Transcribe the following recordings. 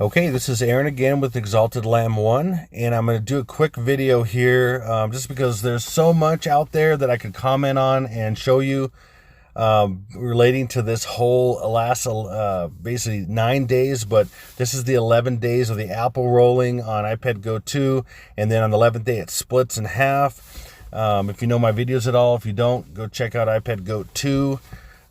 Okay, this is Aaron again with Exalted Lamb 1, and I'm going to do a quick video here just because there's so much out there that I could comment on and show you relating to this whole last basically 9 days, but this is the 11 days of the Apple rolling on iPad Go 2, and then on the 11th day it splits in half. If you know my videos at all, if you don't, go check out iPad Go 2.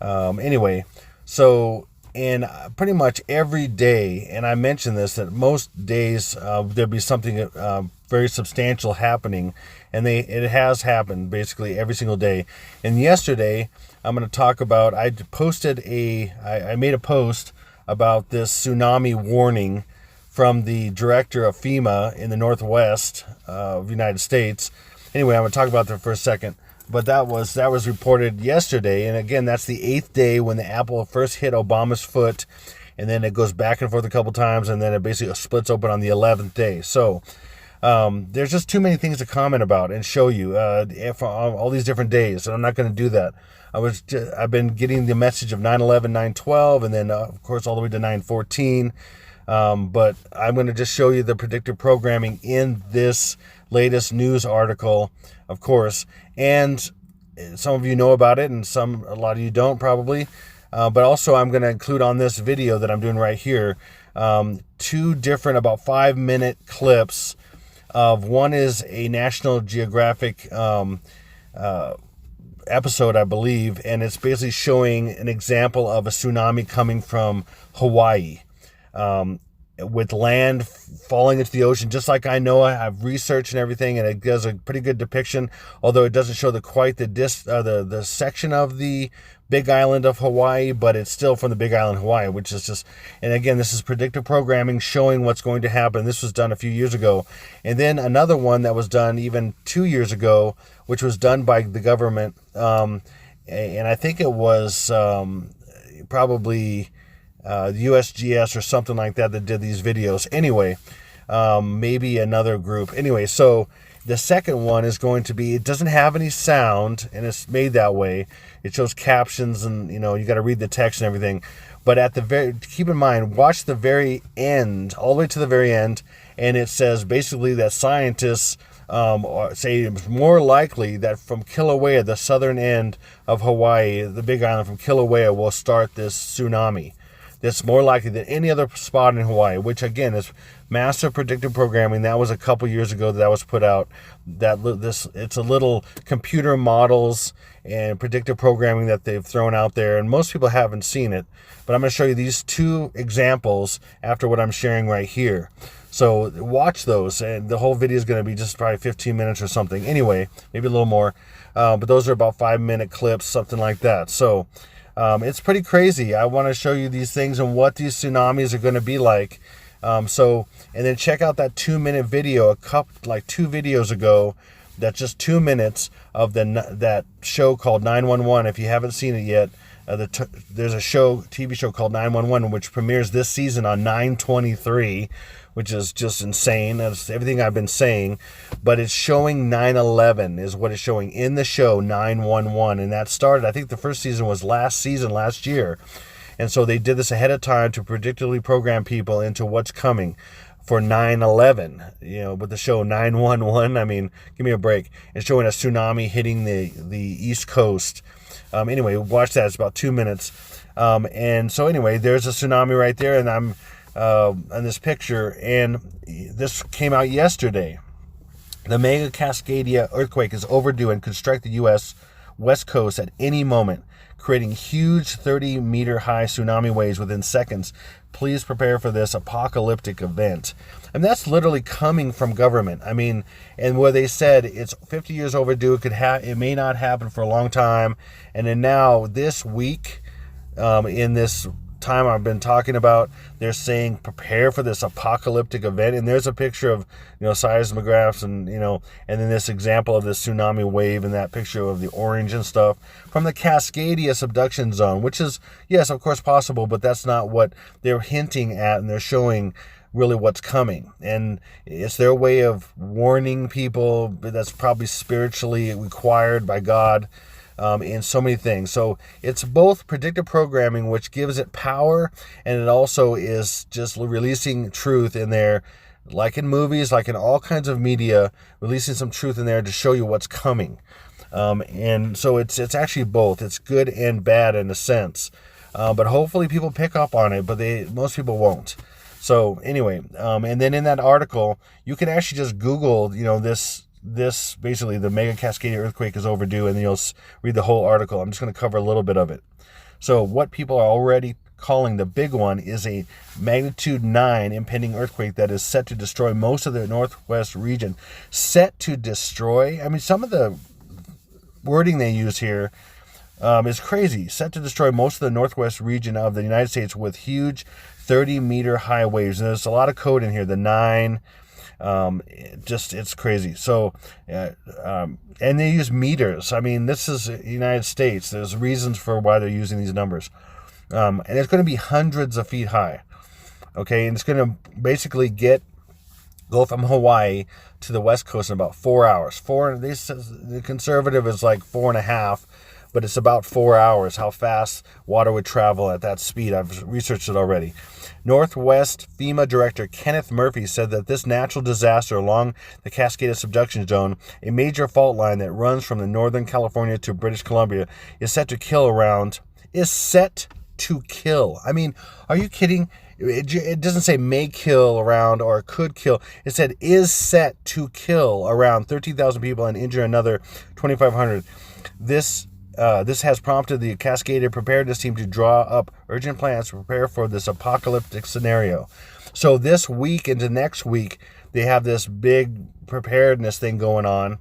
Anyway, so... And pretty much every day, and I mentioned this, that most days there'd be something very substantial happening, and it has happened basically every single day. And yesterday, I'm going to talk about, I made a post about this tsunami warning from the director of FEMA in the Northwest of the United States. Anyway, I'm going to talk about that for a second. But that was reported yesterday, and again, that's the 8th day when the apple first hit Obama's foot, and then it goes back and forth a couple times, and then it basically splits open on the 11th day. So there's just too many things to comment about and show you for all these different days, and I'm not going to do that. I've been getting the message of 9/11, 9/12, and then of course all the way to 9/14. But I'm going to just show you the predictive programming in this latest news article, of course, and some of you know about it, and a lot of you don't probably. But also, I'm going to include on this video that I'm doing right here two different about 5-minute clips. One is a National Geographic episode, I believe, and it's basically showing an example of a tsunami coming from Hawaii. With land falling into the ocean, just like I know. I have researched and everything, and it does a pretty good depiction, although it doesn't show the section of the Big Island of Hawaii, but it's still from the Big Island, Hawaii, which is just, and again, this is predictive programming showing what's going to happen. This was done a few years ago. And then another one that was done even 2 years ago, which was done by the government, and I think it was probably the USGS or something like that did these videos. Anyway, maybe another group. Anyway, so the second one is going to be, it doesn't have any sound, and it's made that way. It shows captions, and you got to read the text and everything. But keep in mind, watch the very end, all the way to the very end, and it says basically that scientists say it's more likely that from Kilauea, the southern end of Hawaii, the Big Island from Kilauea, will start this tsunami. That's more likely than any other spot in Hawaii, which again is massive predictive programming. That was a couple years ago that was put out. It's a little computer models and predictive programming that they've thrown out there, and most people haven't seen it. But I'm going to show you these two examples after what I'm sharing right here. So watch those, and the whole video is going to be just probably 15 minutes or something. Anyway, maybe a little more, but those are about 5-minute clips, something like that. So. It's pretty crazy. I want to show you these things and what these tsunamis are going to be like. And then check out that 2-minute video, like 2 videos ago. That's just 2 minutes of that show called 911. If you haven't seen it yet, there's a TV show called 911, which premieres this season on 9/23, which is just insane. That's everything I've been saying. But it's showing 9/11 is what it's showing in the show 911. And that started, I think the first season was last year. And so they did this ahead of time to predictably program people into what's coming for 9/11, with the show 911. I mean, give me a break. It's showing a tsunami hitting the East Coast. Anyway, watch that. It's about 2 minutes. And so anyway, there's a tsunami right there, and I'm on this picture, and this came out yesterday. The mega Cascadia earthquake is overdue and could strike the U.S. West Coast at any moment, creating huge 30-meter high tsunami waves within seconds. Please prepare for this apocalyptic event. And that's literally coming from government. I mean, and where they said it's 50 years overdue, it may not happen for a long time. And then now this week, in this time I've been talking about, they're saying prepare for this apocalyptic event. And there's a picture of seismographs and and then this example of this tsunami wave, and that picture of the orange and stuff from the Cascadia subduction zone, which is, yes, of course possible, but that's not what they're hinting at, and they're showing really what's coming. And it's their way of warning people. That's probably spiritually required by God. in so many things. So it's both predictive programming, which gives it power, and it also is just releasing truth in there, like in movies, like in all kinds of media, releasing some truth in there to show you what's coming. And so it's actually both. It's good and bad in a sense. But hopefully people pick up on it, but most people won't. So anyway, and then in that article, you can actually just Google, this basically the mega Cascadia earthquake is overdue, and then you'll read the whole article. I'm just going to cover a little bit of it. So what people are already calling the big one is a magnitude 9 impending earthquake that is set to destroy most of the northwest region. Set to destroy? I mean, some of the wording they use here is crazy. Set to destroy most of the northwest region of the United States with huge 30-meter high waves. And there's a lot of code in here. The 9, it's crazy. So, and they use meters. I mean, this is the United States. There's reasons for why they're using these numbers. And it's going to be hundreds of feet high. Okay, and it's going to basically go from Hawaii to the West Coast in about 4 hours. The conservative is like 4.5, but it's about 4 hours, how fast water would travel at that speed. I've researched it already. Northwest FEMA Director Kenneth Murphy said that this natural disaster along the Cascade Subduction Zone, a major fault line that runs from the Northern California to British Columbia, is set to kill. I mean, are you kidding? It doesn't say may kill around or could kill. It said is set to kill around 13,000 people and injure another 2,500. This has prompted the Cascadia preparedness team to draw up urgent plans to prepare for this apocalyptic scenario. So this week into next week, they have this big preparedness thing going on.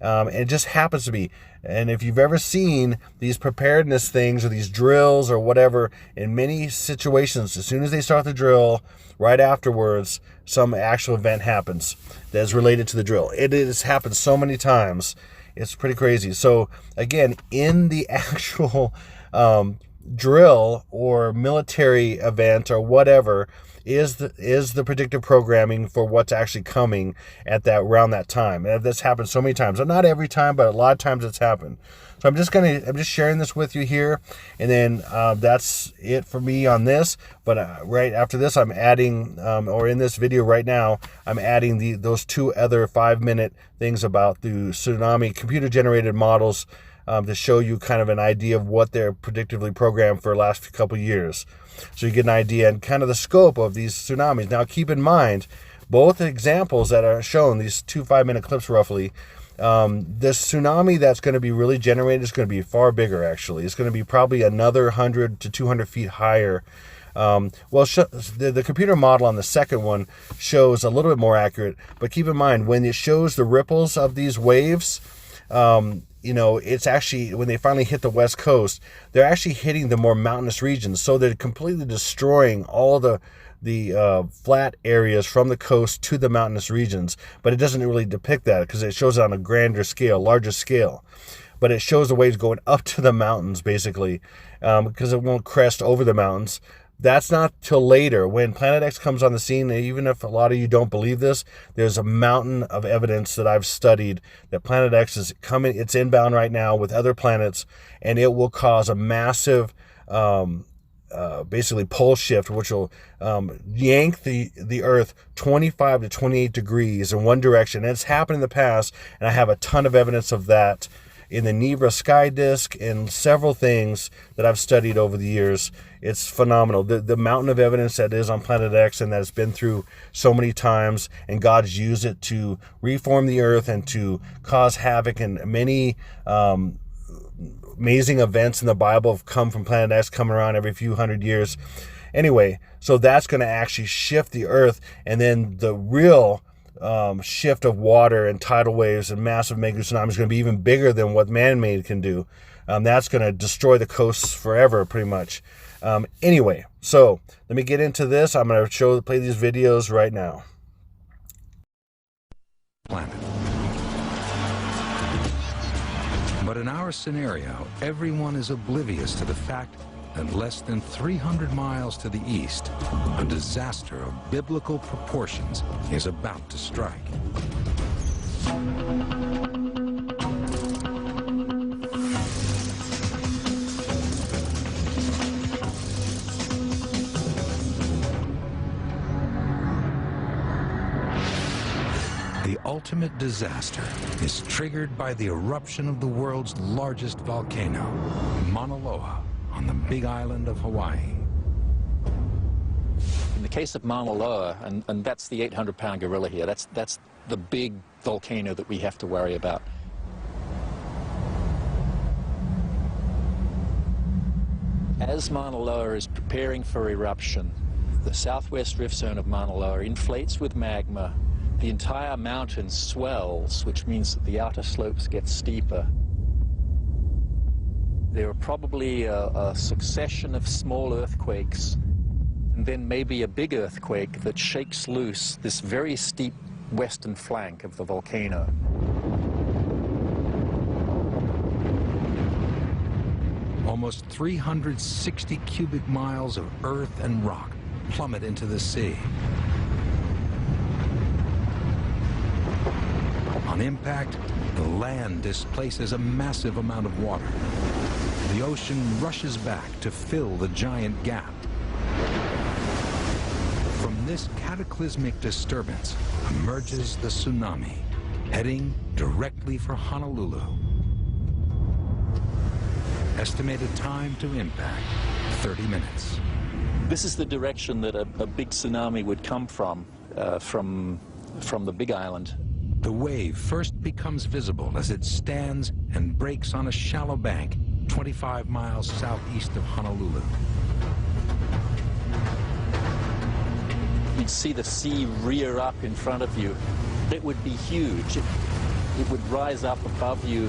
And it just happens to be. And if you've ever seen these preparedness things or these drills or whatever, in many situations, as soon as they start the drill, right afterwards, some actual event happens that is related to the drill. It has happened so many times. It's pretty crazy. So again, in the actual drill or military event or whatever, is the predictive programming for what's actually coming at around that time. And this happens so many times. Not every time, but a lot of times it's happened. So I'm just sharing this with you here, and then that's it for me on this. But right after this, I'm adding, or in this video right now, I'm adding those 2 other 5-minute things about the tsunami computer-generated models to show you kind of an idea of what they're predictively programmed for the last couple years. So you get an idea and kind of the scope of these tsunamis. Now keep in mind, both examples that are shown, these 2 5-minute clips roughly, this tsunami that's going to be really generated is going to be far bigger actually. It's going to be probably another 100 to 200 feet higher. The computer model on the second one shows a little bit more accurate, but keep in mind, when it shows the ripples of these waves, it's actually, when they finally hit the West Coast, they're actually hitting the more mountainous regions. So they're completely destroying all the flat areas from the coast to the mountainous regions. But it doesn't really depict that because it shows it on a grander scale, larger scale. But it shows the waves going up to the mountains, basically, because it won't crest over the mountains. That's not till later when Planet X comes on the scene. Even if a lot of you don't believe this, there's a mountain of evidence that I've studied that Planet X is coming. It's inbound right now with other planets, and it will cause a massive, basically pole shift, which will yank the Earth 25 to 28 degrees in one direction. And it's happened in the past, and I have a ton of evidence of that in the Nebra sky disk and several things that I've studied over the years. It's phenomenal. The mountain of evidence that is on Planet X and that has been through so many times, and God's used it to reform the earth and to cause havoc, and many amazing events in the Bible have come from Planet X, coming around every few hundred years. Anyway, so that's going to actually shift the earth, and then the real shift of water and tidal waves and massive mega tsunamis is going to be even bigger than what man-made can do. That's going to destroy the coasts forever, pretty much. Anyway, so let me get into this. I'm going to play these videos right now. Planet. But in our scenario, everyone is oblivious to the fact that less than 300 miles to the east, a disaster of biblical proportions is about to strike. the ultimate disaster is triggered by the eruption of the world's largest volcano, Mauna Loa, on the Big Island of Hawaii. In the case of Mauna Loa, and that's the 800-pound gorilla here, that's the big volcano that we have to worry about. As Mauna Loa is preparing for eruption, the southwest rift zone of Mauna Loa inflates with magma. The entire mountain swells, which means that the outer slopes get steeper. There are probably a succession of small earthquakes, and then maybe a big earthquake that shakes loose this very steep western flank of the volcano. Almost 360 cubic miles of earth and rock plummet into the sea. On impact, the land displaces a massive amount of water. The ocean rushes back to fill the giant gap. From this cataclysmic disturbance emerges the tsunami, heading directly for Honolulu. Estimated time to impact, 30 minutes. This is the direction that a big tsunami would come from the Big Island. The wave first becomes visible as it stands and breaks on a shallow bank 25 miles southeast of Honolulu. You'd see the sea rear up in front of you. It would be huge. It would rise up above you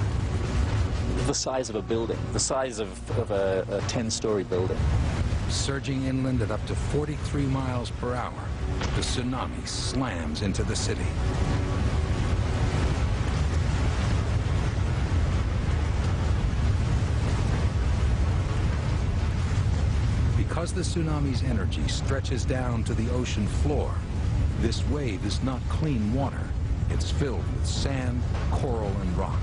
the size of a building, the size of a 10-story building. Surging inland at up to 43 miles per hour, the tsunami slams into the city. Because the tsunami's energy stretches down to the ocean floor, this wave is not clean water. It's filled with sand, coral, and rock.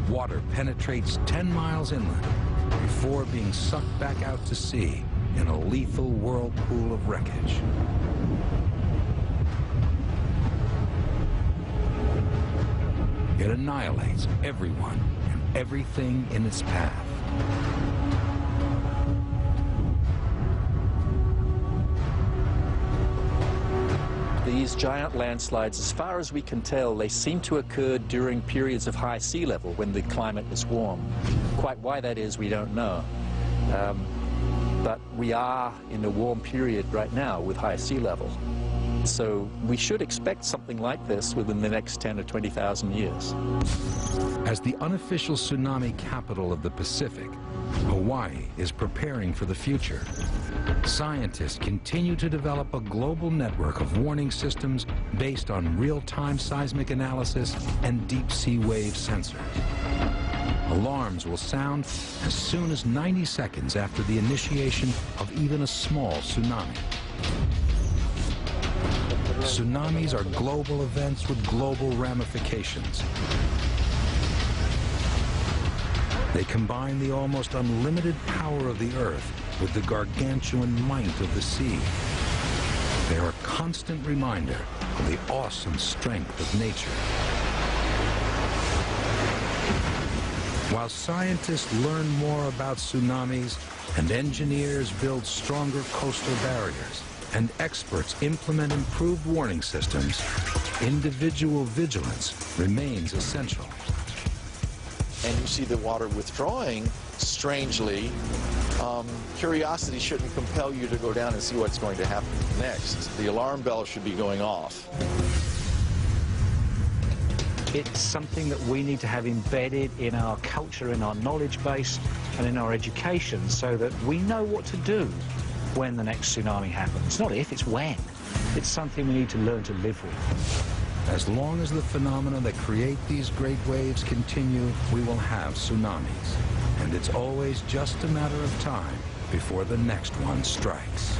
Water penetrates 10 miles inland before being sucked back out to sea in a lethal whirlpool of wreckage. It annihilates everyone and everything in its path. These giant landslides, as far as we can tell, they seem to occur during periods of high sea level when the climate is warm. Quite why that is, we don't know. But we are in a warm period right now with high sea level. So we should expect something like this within the next 10 or 20,000 years. As the unofficial tsunami capital of the Pacific, Hawaii is preparing for the future. Scientists continue to develop a global network of warning systems based on real-time seismic analysis and deep-sea wave sensors. Alarms will sound as soon as 90 seconds after the initiation of even a small tsunami. Tsunamis are global events with global ramifications. They combine the almost unlimited power of the Earth with the gargantuan might of the sea. They are a constant reminder of the awesome strength of nature. While scientists learn more about tsunamis and engineers build stronger coastal barriers and experts implement improved warning systems, individual vigilance remains essential. And you see the water withdrawing, strangely, curiosity shouldn't compel you to go down and see what's going to happen next. The alarm bell should be going off. It's something that we need to have embedded in our culture, in our knowledge base, and in our education so that we know what to do when the next tsunami happens. It's not if, it's when. It's something we need to learn to live with. As long as the phenomena that create these great waves continue, we will have tsunamis. And it's always just a matter of time before the next one strikes.